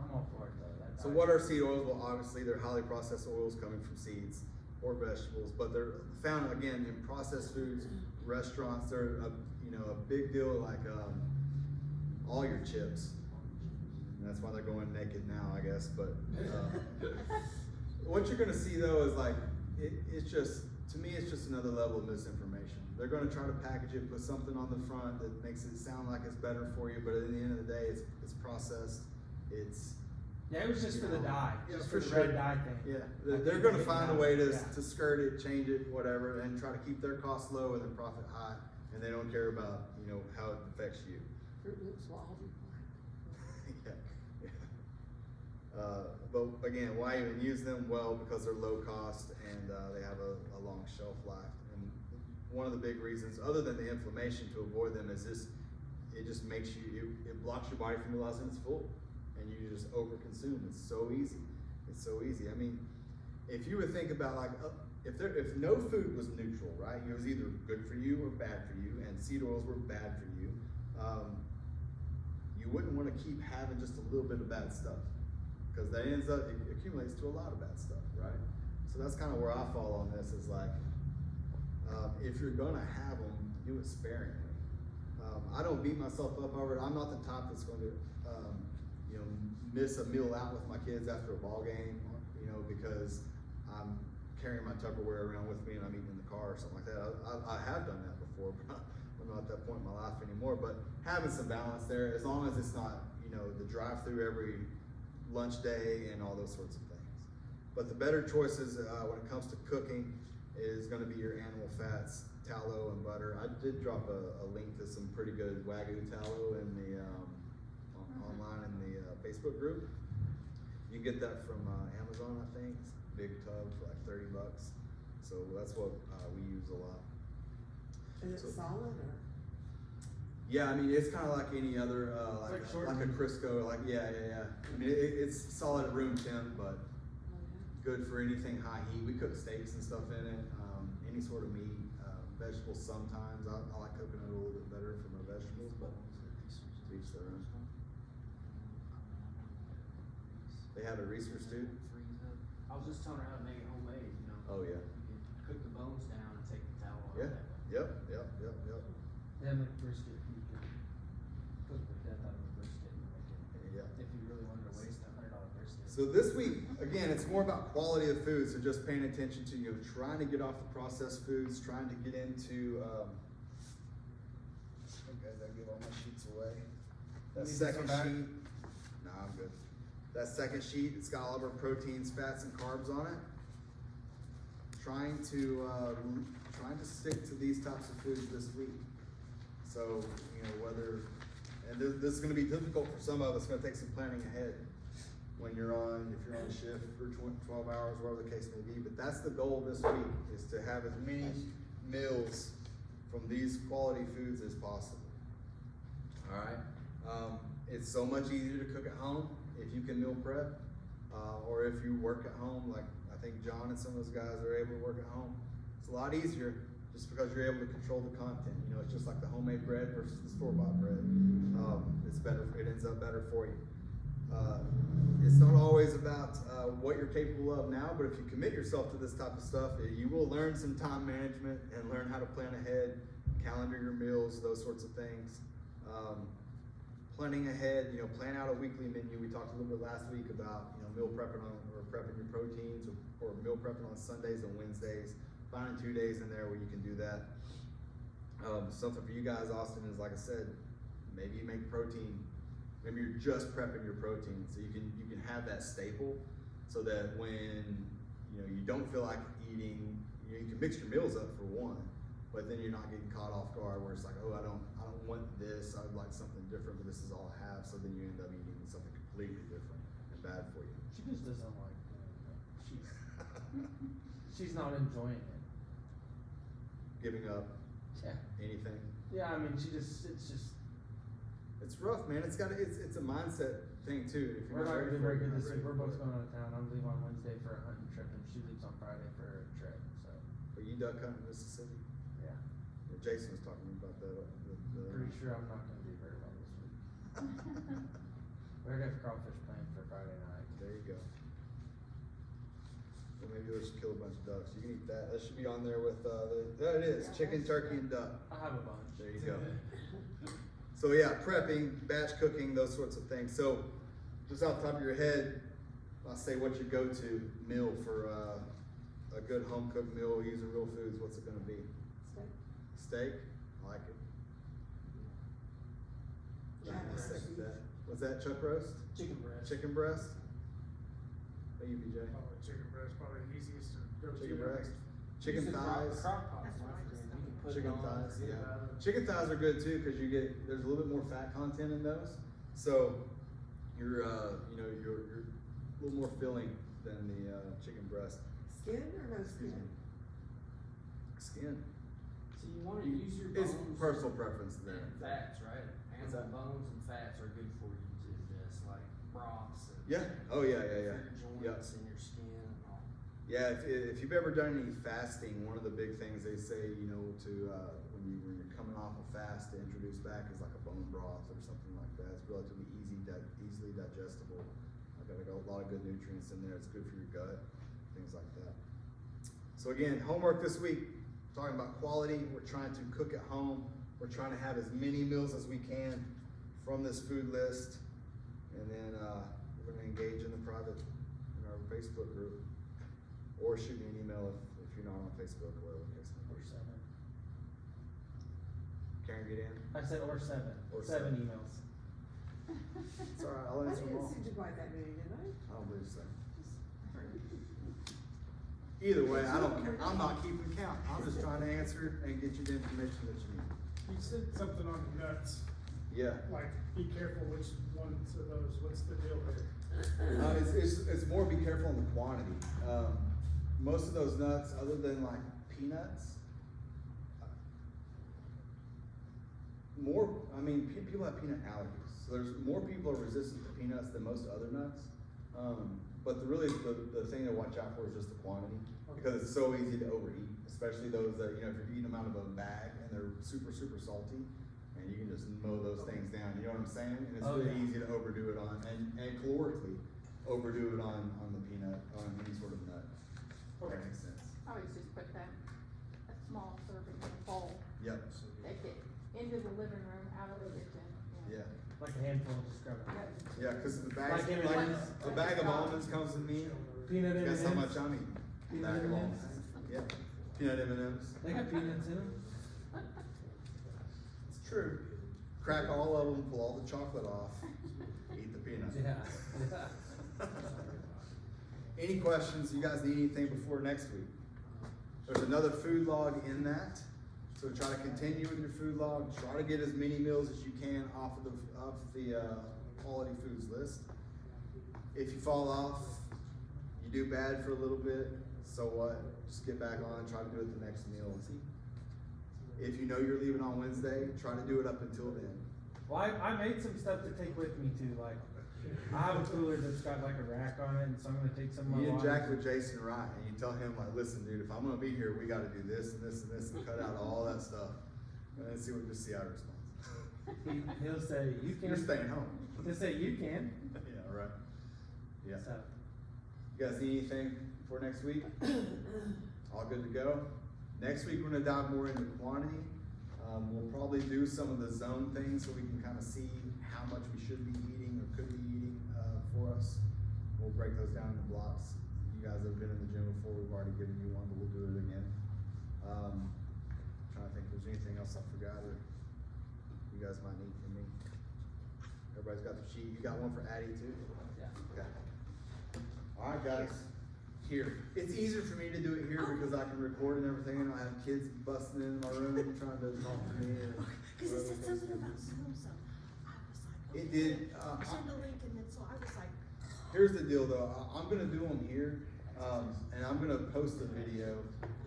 I'm all for it though. So what are seed oils? Well, obviously they're highly processed oils coming from seeds or vegetables, but they're found again in processed foods, restaurants. They're a big deal, like all your chips. And that's why they're going naked now, I guess. But what you're gonna see though is like it's just, to me, it's just another level of misinformation. They're gonna try to package it, put something on the front that makes it sound like it's better for you, but at the end of the day, it's processed. It's Yeah, it was just for the dye, Yeah, just for for the sure. red dye thing. Yeah, I they're think gonna they find a can way to, yeah. to skirt it, change it, whatever, and try to keep their costs low and their profit high, and they don't care about, how it affects you. Fruit Loops will all be black. Yeah, yeah. But again, why even use them? Well, because they're low cost and they have a long shelf life. And one of the big reasons, other than the inflammation, to avoid them is it just makes you, it blocks your body from realizing it's full, and you just overconsume. It's so easy. It's so easy. I mean, if you would think about like, if no food was neutral, right? It was either good for you or bad for you, and seed oils were bad for you. You wouldn't want to keep having just a little bit of bad stuff, because that ends up, it accumulates to a lot of bad stuff, right? So that's kind of where I fall on this, is like, if you're gonna have them, do it sparingly. I don't beat myself up over it. I'm not the type that's going to, miss a meal out with my kids after a ball game, because I'm carrying my Tupperware around with me and I'm eating in the car or something like that. I have done that before, but I'm not at that point in my life anymore. But having some balance there, as long as it's not, the drive-through every lunch day and all those sorts of things. But the better choices when it comes to cooking is going to be your animal fats, tallow and butter. I did drop a link to some pretty good Wagyu tallow in the online in the Facebook group. You can get that from Amazon, I think. It's a big tub for like $30. So that's what we use a lot. Is it solid or? Yeah, I mean, it's kind of like any other, like like short a meat. Crisco, like, yeah. I mean, it's solid at room temp, but good for anything high heat. We cook steaks and stuff in it, any sort of meat, vegetables sometimes. I like cooking it a little bit better for my vegetables, but to each their own. They have a Reese's too? Freeze up. I was just telling her how to make it homemade, Oh, yeah. You can cook the bones down and take the towel off Yeah. that way. Yep. Then with brisket, you can cook the death out of a brisket and make it. Yeah. If you really wanted to waste $100 brisket. So this week, again, it's more about quality of food, so just paying attention to, trying to get off the processed foods, trying to get into, okay, did I give all my sheets away? That Need this second one back? sheet, no, I'm good. That second sheet, it's got all of our proteins, fats, and carbs on it. Trying to stick to these types of foods this week. So, and this is gonna be difficult for some of us, it's gonna take some planning ahead when if you're on shift for 12 hours, whatever the case may be, but that's the goal this week, is to have as many meals from these quality foods as possible. Alright, it's so much easier to cook at home if you can meal prep, or if you work at home, like I think John and some of those guys are able to work at home. It's a lot easier just because you're able to control the content. It's just like the homemade bread versus the store-bought bread. It's better, it ends up better for you. It's not always about what you're capable of now, but if you commit yourself to this type of stuff, you will learn some time management and learn how to plan ahead, calendar your meals, those sorts of things. Planning ahead, plan out a weekly menu. We talked a little bit last week about, meal prepping or prepping your proteins or meal prepping on Sundays and Wednesdays. Finding 2 days in there where you can do that. Something for you guys, Austin, is like I said, maybe you make protein. Maybe you're just prepping your protein, so you can have that staple, so that when you don't feel like eating, you can mix your meals up for one, but then you're not getting caught off guard where it's like, oh, I don't want this. I would like something different, but this is all I have. So then you end up eating something completely different and bad for you. She just doesn't like doing it. She's not enjoying it. Giving up Yeah. anything. Yeah, I mean, it's rough, man. It's a mindset thing too. If we're not ready gonna be for very it, good you're this not week. ready We're for both it. going out of town. I'm leaving on Wednesday for a hunting trip, and she leaves on Friday for a trip. So Are you duck hunting in Mississippi? yeah, Yeah, Jason was talking about that. pretty sure I'm not gonna do very well this week. We already have crawfish planned for Friday night. There you go. Well, maybe we'll just kill a bunch of ducks. You can eat that. That should be on there with there it is, chicken, turkey, and duck. I have a bunch. There you go. So yeah, prepping, batch cooking, those sorts of things. So just off the top of your head, I'll say what's your go-to meal for a good home cooked meal using real foods. What's it going to be? Steak. Steak. I like it. Yeah, I roast second beef. that. What's that? Chuck roast? Chicken breast. Chicken breast. How you, BJ? Probably chicken breast, probably the easiest to go to. Chicken breast. Chicken Use the thighs. Crock pot, That's what I my just friend. You can put it Chicken on, thighs, forget yeah. about it. Chicken thighs are good too because there's a little bit more fat content in those, so you're a little more filling than the chicken breast. Skin or no skin? Skin. So you wanna use your It's bones. personal preference And there. fats, right? What's that? Animal bones and fats are good for you to ingest, like broths and. Yeah. Oh yeah. Your Yeah. joints and your skin and all. Yeah. If you've ever done any fasting, one of the big things they say, to when you're coming off a fast to introduce back is like a bone broth or something like that. It's relatively easily digestible. I've got a lot of good nutrients in there. It's good for your gut, things like that. So again, homework this week, talking about quality. We're trying to cook at home. We're trying to have as many meals as we can from this food list. And then we're gonna engage in our Facebook group. Or shoot me an email if you're not on Facebook or whatever the case may Or be. 7. Karen, get in? I said or 7. Or 7 7. emails. It's alright, I'll I answer them didn't all. send you quite that many, did I? I don't believe so. Either way, I don't care. I'm not keeping count. I'm just trying to answer and get you the information that you need. You said something on the nuts, Yeah. like be careful which ones of those, what's the deal there? It's more be careful in the quantity. Most of those nuts, other than like peanuts, people have peanut allergies. So there's more people are resistant to peanuts than most other nuts. But the thing to watch out for is just the quantity, because it's so easy to overeat, especially those that, if you're eating them out of a bag and they're super, super salty, and you can just mow those things down, you know what I'm saying? And it's Oh, really yeah. easy to overdo it on, and calorically overdo it on the peanut, on any sort of nut. If Okay. that makes sense. I always just put them, a small serving in a bowl, Yep, take it into the living room, out of the kitchen. yeah. like a handful, just grab it. Yeah, cause the Like bag, M&Ms? like, a bag of almonds comes with me, Peanut M&Ms. guess how much I'm eating? Peanut Bag of M&Ms? almonds, yeah, peanut M&Ms. They got peanuts in them. It's true. Crack all of them, pull all the chocolate off, eat the peanut. Yeah. Any questions? You guys need anything before next week? There's another food log in that, so try to continue with your food log. Try to get as many meals as you can off the quality foods list. If you fall off, you do bad for a little bit. So what? Just get back on and try to do it the next meal. If you know you're leaving on Wednesday, try to do it up until then. Well, I made some stuff to take with me too, like, I have a cooler that's got like a rack on it, and so I'm gonna take some of my You water. jack with Jason Wright and you tell him like, listen, dude, if I'm gonna be here, we gotta do this and this and this and cut out all that stuff. And then just see how he responds. He'll say, you can. You're staying home. He'll say, you can. Yeah, right. Yeah. So, You guys need anything for next week? All good to go? Next week, we're gonna dive more into quantity. We'll probably do some of the zone things so we can kind of see how much we should be eating or could be eating, for us. We'll break those down into blocks. You guys have been in the gym before, we've already given you one, but we'll do it again. Trying to think if there's anything else I forgot or you guys might need from me. Everybody's got the sheet. You got one for Addie too? yeah. Okay. All right, guys. Here. It's easier for me to do it here because I can record and everything, and I have kids busting in my room trying to talk to me. Cause it said something about so, I was like, It okay. did, Send a link and then, so I was like, Here's the deal though, I'm gonna do them here, and I'm gonna post the video.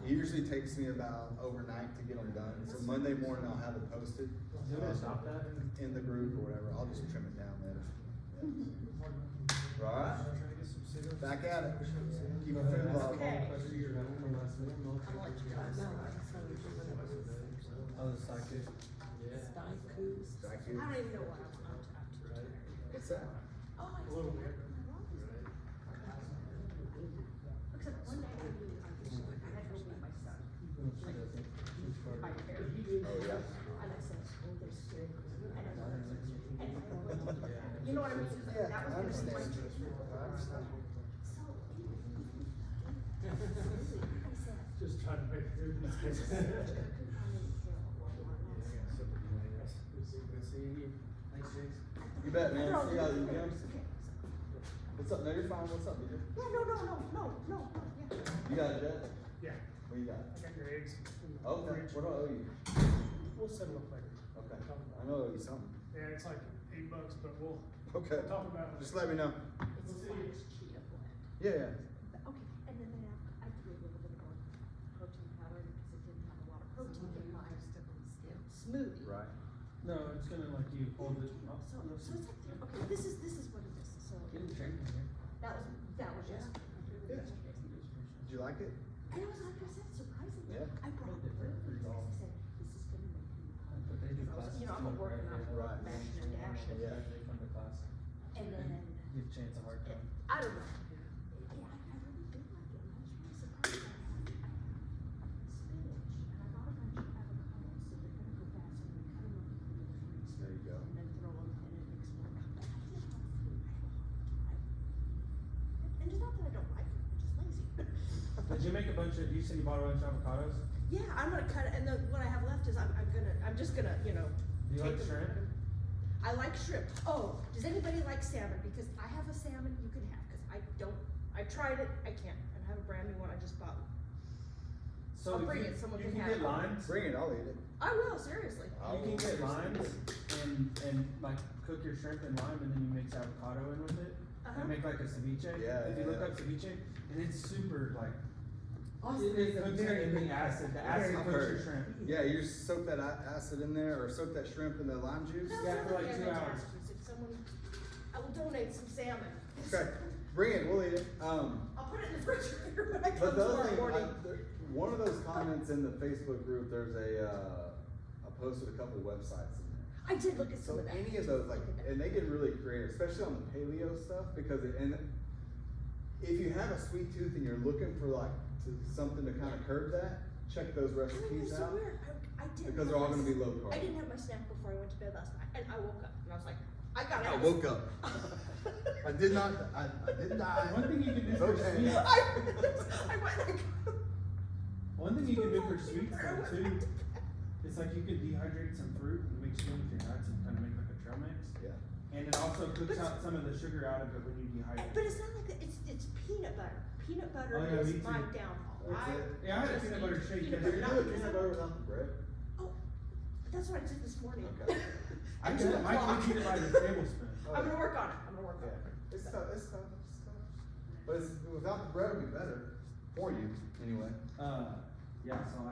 It usually takes me about overnight to get them done, so Monday morning I'll have it posted. Do you want to stop that? In the group or whatever, I'll just trim it down later. Alright, back at it. Keep it food log. Okay. I'm gonna let you guys know. Oh, the psychic. Steikus. Back I here. don't even know what I'm up to. What's that? Oh, I A little bit. Except one day I had to go meet my son. My parents. Oh, yeah. And I said, oh, they're scared. And I know. You know what I mean? Yeah, That I was gonna be my- understand. I understand. So, I said, Just trying to make it. You bet, man. See how you doing? What's up? No, you're fine. What's up, dude? Yeah, no, yeah. You got it, Jet? Yeah, What you got? I got your eggs. in the Okay, fridge. what do I owe you? We'll settle up later. Okay, I know I owe you something. Yeah, it's like $8, but we'll Okay, talk about it. just let me know. It's a large chia blend. Yeah, yeah. Okay, and then I threw a little bit of protein powder in because it didn't have a lot of protein in my smoothie. Right. No, it's gonna like you hold it. Oh, So, no, so it's like, okay, this is what it is, so, Get it drinking here. that was yesterday. Yeah. Did you like it? And it was like I said, surprisingly, Yeah. I brought it for because I said, this is gonna make me. But they do classes. You know, I'm a too, working on Right. mashing and dashing. Yeah. They come to class. And then, Give Chance a hard time. I don't know. Yeah, I really did like it, and I was really surprised. Spinach, and I bought a bunch of avocados, so they're gonna go fast, so I'm gonna cut them up and put them in the freezer. There you go. And then throw them in an explode. But I did love food, I have a hard time. And it's not that I don't like it, I'm just lazy. Did you make a bunch of, you said you bought a bunch of avocados? Yeah, I'm gonna cut it, and then what I have left is I'm just gonna, you know. Do you like take them- shrimp? I like shrimp. Oh, does anybody like salmon? Because I have a salmon you can have, cause I don't, I tried it, I can't, and I have a brand new one I just bought. So I'll if bring you- it, someone you can can have get it. limes. Bring it, I'll eat it. I will, seriously. You can get limes and like cook your shrimp in lime and then you mix avocado in with it. Uh-huh. And make like a ceviche. Yeah, If you yeah, look yeah. up ceviche, and it's super like, Awesome. it cooks it in the acid. The acid I've cooks your heard. shrimp. Yeah, you just soak that acid in there, or soak that shrimp in the lime juice. No, Yeah, for like somebody 2 has hours. asked if someone, I will donate some salmon. Okay, bring it, we'll eat it. I'll put it in the refrigerator when I come But the other tomorrow thing, morning. one of those comments in the Facebook group, there's I posted a couple websites in there. I did look at some So of that. any of those, like, and they get really creative, especially on the paleo stuff, because and if you have a sweet tooth and you're looking for like something to kind of curb that, check those I know, recipes it's so out. weird. I didn't Because they're all have gonna my- be low carb. I didn't have my snack before I went to bed last night, and I woke up and I was like, I got I out. woke up. I did not, I didn't die. One thing you can do It's for okay. sweets, I went like. one thing you can do for sweets though too, is like you could dehydrate some fruit and mix it in with your nuts and kind of make like a trail mix. Yeah. And it also cooks out some of the sugar out of it when you dehydrate. But it's not like that, it's peanut butter. Peanut butter Oh, yeah, me is my too. downfall. That's it. Yeah, I had a just peanut butter eat shake peanut But yesterday. you're butter, not doing peanut butter without the bread? That's what I did this morning. Okay. I At can, 2 I o'clock. can eat it by the tablespoon. I'm gonna work on it, I'm gonna work on Yeah, it. it's tough, it's tough, it's tough. But it's, without the bread would be better, for you, anyway. Yeah, so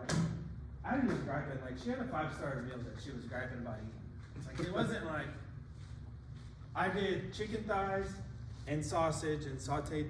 I was griping, like, she had a 5-star meal that she was griping about eating. It's like, it wasn't like, I did chicken thighs and sausage and sauteed